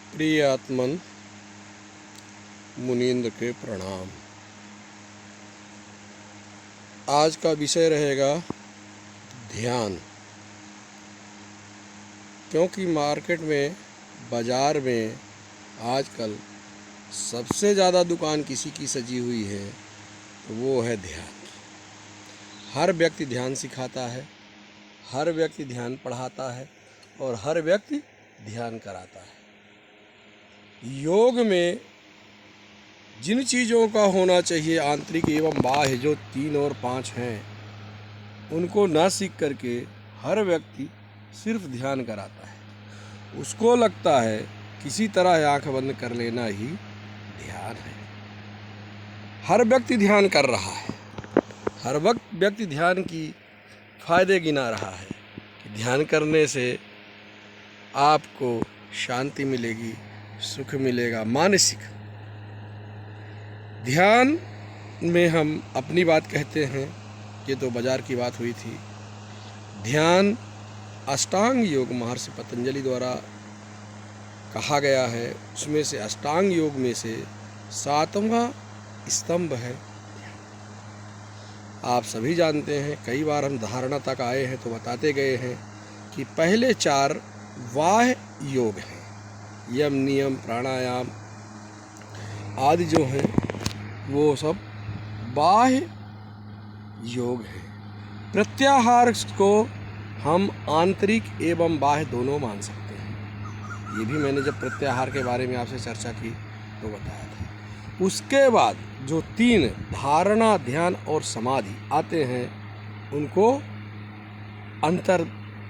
प्रिय आत्मन मुनींद्र के प्रणाम। आज का विषय रहेगा ध्यान। क्योंकि मार्केट में, बाज़ार में आजकल सबसे ज़्यादा दुकान किसी की सजी हुई है तो वो है ध्यान। हर व्यक्ति ध्यान सिखाता है, हर व्यक्ति ध्यान पढ़ाता है और हर व्यक्ति ध्यान कराता है। योग में जिन चीज़ों का होना चाहिए, आंतरिक एवं बाह्य, जो 3 और 5 हैं, उनको ना सीख करके हर व्यक्ति सिर्फ ध्यान कराता है। उसको लगता है किसी तरह आंख बंद कर लेना ही ध्यान है। हर व्यक्ति ध्यान कर रहा है, हर वक्त व्यक्ति ध्यान की फायदे गिना रहा है कि ध्यान करने से आपको शांति मिलेगी, सुख मिलेगा मानसिक। ध्यान में हम अपनी बात कहते हैं, ये तो बाजार की बात हुई थी। ध्यान अष्टांग योग महर्षि पतंजलि द्वारा कहा गया है। उसमें से अष्टांग योग में से 7वां स्तंभ है। आप सभी जानते हैं, कई बार हम धारणा तक आए हैं तो बताते गए हैं कि पहले 4 बाह्य योग हैं। यम, नियम, प्राणायाम आदि जो हैं वो सब बाह्य योग हैं। प्रत्याहार को हम आंतरिक एवं बाह्य दोनों मान सकते हैं। ये भी मैंने जब प्रत्याहार के बारे में आपसे चर्चा की तो बताया था। उसके बाद जो 3 धारणा, ध्यान और समाधि आते हैं उनको अंतर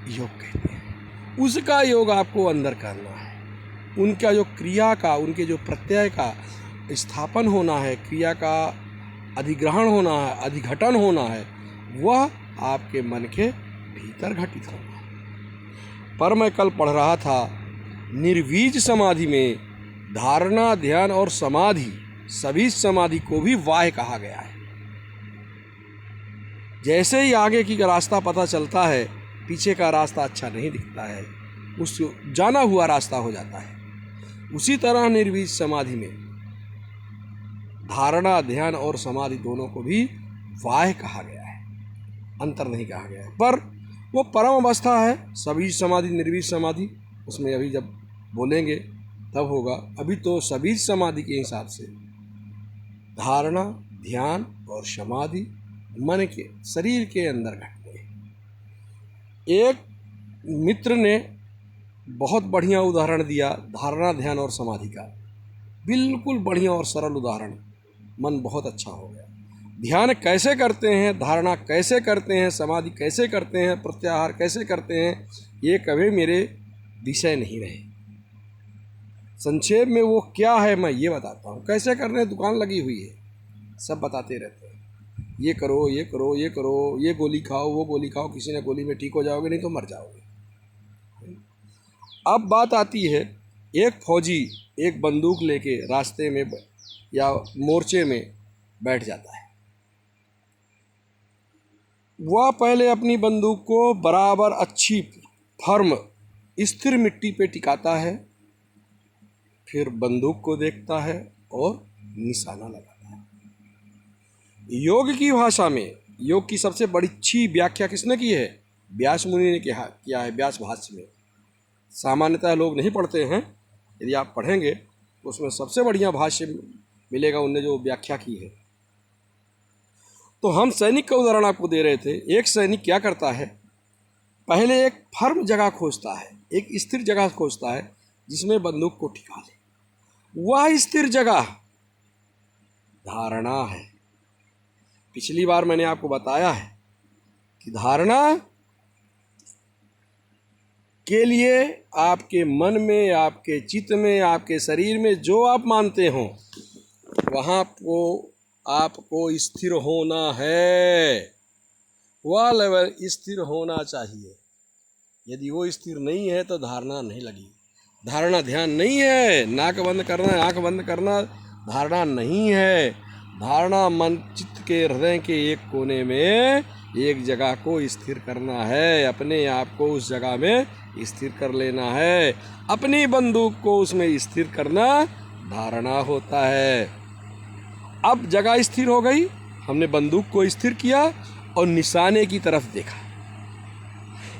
योग कहते हैं। उसका योग आपको अंदर करना है। उनका जो क्रिया का, उनके जो प्रत्यय का स्थापन होना है, क्रिया का अधिग्रहण होना है, अधिघटन होना है, वह आपके मन के भीतर घटित होना है। पर मैं कल पढ़ रहा था, निर्वीज समाधि में धारणा, ध्यान और समाधि, सभी समाधि को भी बाह्य कहा गया है। जैसे ही आगे की रास्ता पता चलता है, पीछे का रास्ता अच्छा नहीं दिखता है, उस जाना हुआ रास्ता हो जाता है। उसी तरह निर्वीज समाधि में धारणा, ध्यान और समाधि दोनों को भी बाह्य कहा गया है, अंतर नहीं कहा गया है। पर वो परम अवस्था है सभी समाधि, निर्वीज समाधि। उसमें अभी जब बोलेंगे तब होगा। अभी तो सभी समाधि के हिसाब से धारणा, ध्यान और समाधि मन के, शरीर के अंदर घटते हैं। एक मित्र ने बहुत बढ़िया उदाहरण दिया धारणा, ध्यान और समाधि का। बिल्कुल बढ़िया और सरल उदाहरण, मन बहुत अच्छा हो गया। ध्यान कैसे करते हैं, धारणा कैसे करते हैं, समाधि कैसे करते हैं, प्रत्याहार कैसे करते हैं, ये कभी मेरे विषय नहीं रहे। संक्षेप में वो क्या है मैं ये बताता हूँ। कैसे करने, दुकान लगी हुई है, सब बताते रहते हैं, ये करो, ये करो, ये करो, ये गोली खाओ, वो गोली खाओ। किसी ने गोली में ठीक हो जाओगे, नहीं तो मर जाओगे। अब बात आती है, एक फौजी एक बंदूक लेके रास्ते में या मोर्चे में बैठ जाता है। वह पहले अपनी बंदूक को बराबर अच्छी, फर्म, स्थिर मिट्टी पे टिकाता है, फिर बंदूक को देखता है और निशाना लगाता है। योग की भाषा में, योग की सबसे बड़ी अच्छी व्याख्या किसने की है? व्यास मुनि ने किया है, व्यास भाष्य में। सामान्यतः लोग नहीं पढ़ते हैं, यदि आप पढ़ेंगे तो उसमें सबसे बढ़िया भाष्य मिलेगा, उनने जो व्याख्या की है। तो हम सैनिक का उदाहरण आपको दे रहे थे। एक सैनिक क्या करता है, पहले एक फर्म जगह खोजता है, एक स्थिर जगह खोजता है जिसमें बंदूक को टिका ले। वह स्थिर जगह धारणा है। पिछली बार मैंने आपको बताया है कि धारणा के लिए आपके मन में, आपके चित्त में, आपके शरीर में जो आप मानते हो वहाँ को आपको स्थिर होना है। वह लेवल स्थिर होना चाहिए। यदि वो स्थिर नहीं है तो धारणा नहीं लगी। धारणा ध्यान नहीं है। नाक बंद करना, आंख बंद करना धारणा नहीं है। धारणा मन चित्त के हृदय के एक कोने में एक जगह को स्थिर करना है, अपने आप को उस जगह में स्थिर कर लेना है। अपनी बंदूक को उसमें स्थिर करना धारणा होता है। अब जगह स्थिर हो गई, हमने बंदूक को स्थिर किया और निशाने की तरफ देखा।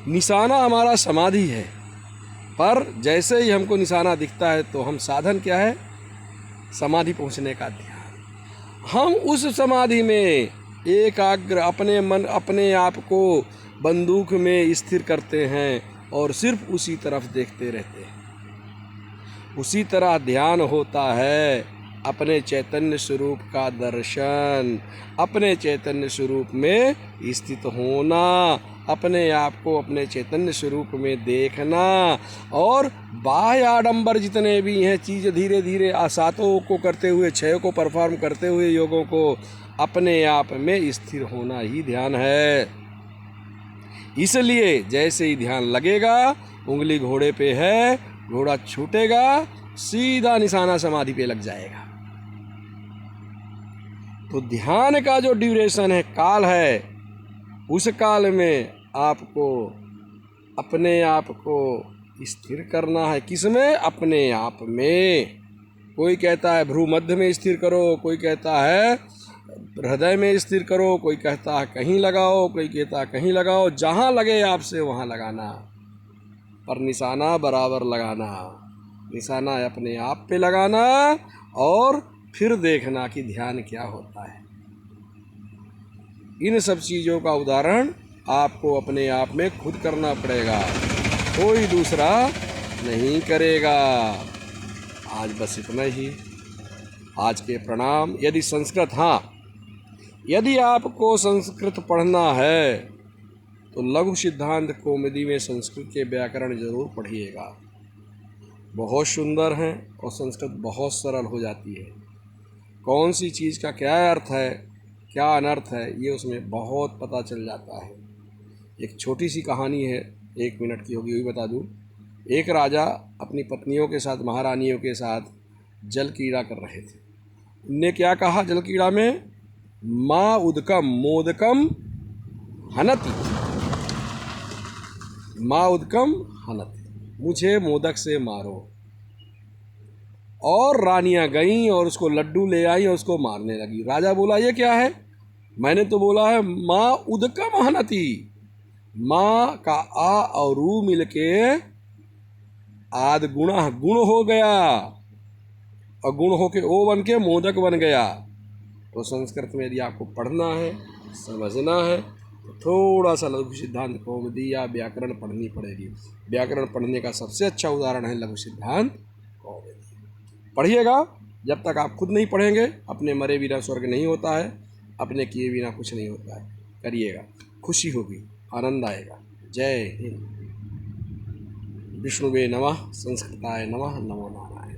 निशाना हमारा समाधि है, पर जैसे ही हमको निशाना दिखता है तो हम साधन क्या है? समाधि पहुंचने का ध्यान। हम उस समाधि में एकाग्र अपने आप को बंदूक में स्थिर करते हैं और सिर्फ उसी तरफ देखते रहते हैं। उसी तरह ध्यान होता है अपने चैतन्य स्वरूप का दर्शन, अपने चैतन्य स्वरूप में स्थित होना, अपने आप को अपने चैतन्य स्वरूप में देखना और बाह्य आडंबर जितने भी हैं चीज़ धीरे धीरे सातों को करते हुए, छह को परफॉर्म करते हुए योगों को अपने आप में स्थिर होना ही ध्यान है। इसलिए जैसे ही ध्यान लगेगा, उंगली घोड़े पे है, घोड़ा छूटेगा, सीधा निशाना समाधि पे लग जाएगा। तो ध्यान का जो ड्यूरेशन है, काल है, उस काल में आपको अपने आप को स्थिर करना है। किसमें? अपने आप में। कोई कहता है भ्रू मध्य में स्थिर करो, कोई कहता है हृदय में स्थिर करो, कोई कहता है कहीं लगाओ, कोई कहता है कहीं लगाओ। जहाँ लगे आपसे वहाँ लगाना, पर निशाना बराबर लगाना। निशाना अपने आप पे लगाना और फिर देखना कि ध्यान क्या होता है। इन सब चीज़ों का उदाहरण आपको अपने आप में खुद करना पड़ेगा, कोई दूसरा नहीं करेगा। आज बस इतना ही। आज के प्रणाम। यदि संस्कृत, हाँ, यदि आपको संस्कृत पढ़ना है तो लघु सिद्धांत कौमुदी में संस्कृत के व्याकरण जरूर पढ़िएगा। बहुत सुंदर हैं और संस्कृत बहुत सरल हो जाती है। कौन सी चीज़ का क्या अर्थ है, क्या अनर्थ है, ये उसमें बहुत पता चल जाता है। एक छोटी सी कहानी है, 1 मिनट की होगी, वही बता दूँ। एक राजा अपनी पत्नियों के साथ, महारानियों के साथ जल क्रीड़ा कर रहे थे। उनने क्या कहा जल क्रीड़ा में? माँ उदकम मोदकम हनति, माँ उदकम हनति, मुझे मोदक से मारो। और रानियां गईं और उसको लड्डू ले आई और उसको मारने लगी। राजा बोला ये क्या है? मैंने तो बोला है माँ उदकम हनति। माँ का आ और रू मिलके आद गुणा गुण हो गया और गुण होके ओ बन के मोदक बन गया। तो संस्कृत में यदि आपको पढ़ना है, समझना है, तो थोड़ा सा लघु सिद्धांत कौमुदी या व्याकरण पढ़नी पड़ेगी। व्याकरण पढ़ने का सबसे अच्छा उदाहरण है लघु सिद्धांत कौमुदी। पढ़िएगा। जब तक आप खुद नहीं पढ़ेंगे, अपने मरे बिना स्वर्ग नहीं होता है, अपने किए बिना कुछ नहीं होता है। करिएगा, खुशी होगी, आनंद आएगा। जय हिंद। विष्णुवे नमः, संस्कृताय नमः, नमो नारायण।